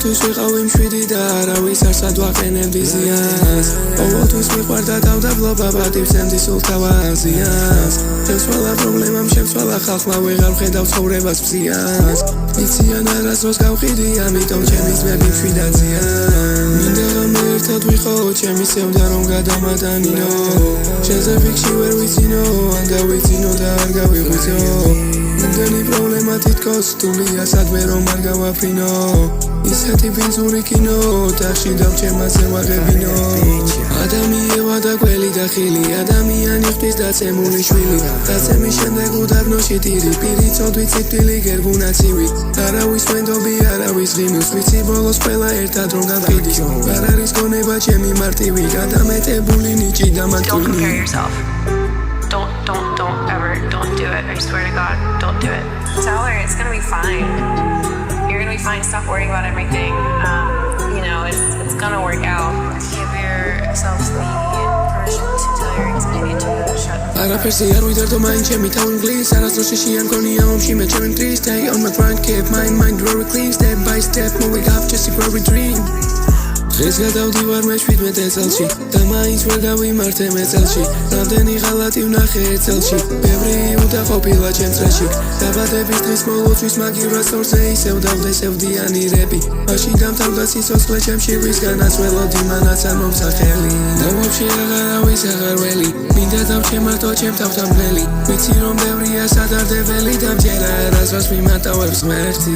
ყოველთვის ვიყავი მშვიდი და არავის არსად ვაყენებდი ზიანს ყოველთვის მიყვარდა თავდაბლობა პატივცემდი სულ თავაზიანს შემცვალა პრობლემამ შემცვალა ხალხმა ვეღარ ვხედავ ცხოვრებას მზიანს იციან არასდროს გავყიდი ამიტომ ჩემი ძმები მშვიდაციან მინდა ღამე ერთად ვიყო ჩემი სევდა რომ გადამატანინო შენზე ფიქში ვერ ვიცინო ან გავიცინო და არ გავიღვიძო იმდენი პრობლემა თითქოს თულია სადმე რომ არ გავაფრინო ისეთი ბინძური კინო ტახში დავჩემაზე ვაღებინო ადამიანია და გველი და ხილი ადამიანი ხდის დაცემული შვილი დაცემის შემდეგ უდაბნოში ტირი პირი წოდვით სიკვდილი გერგუნაცივი არავის მენდობი არავის ღიმილს ვიცი ბოლოს ყველა ერთად რომ გავყიდი არ არის გონება ჩემი მარტივი გადამეტებული ნიჭი და მატვინი Don't do it. I swear to God, don't do it. Tell her it's gonna be fine. You're gonna be fine. Stop worrying about everything. It's gonna work out. Give yourself the permission to tell your anxiety to shut up. არაფერსი არ ვიდარდო მაინც ჩემი თავი მგლის არასდროს შეშია მგონია ომში მე ჩემი მტრის Stay on my grind, keep my mind very clean Step by step, moving up, just a very dream დღეს გადავდივარ მე 17 წელში და მაინც ვერ გავიმართე მე წელში რამდენი ღალატი ვნახე ერთ წელში ბევრი უდა ყოფილა ჩემ წრეში დაბადების დღის მოლოთვის მაგივრას თორზე ისევ დავდესევდიანი რები მაშინ დამთავრდა სიცოცხლე ჩემში ვისგანაც ველოდი მანაც არ მომსახელი და ვაფშე აღარავის აღარ ველი მინდა დავჩე მარტო ჩემ თავთამბლელი ვიცი რომ ბევრია სადარდებელი და მჯერა არასდროს მიმატავებს ღმერთი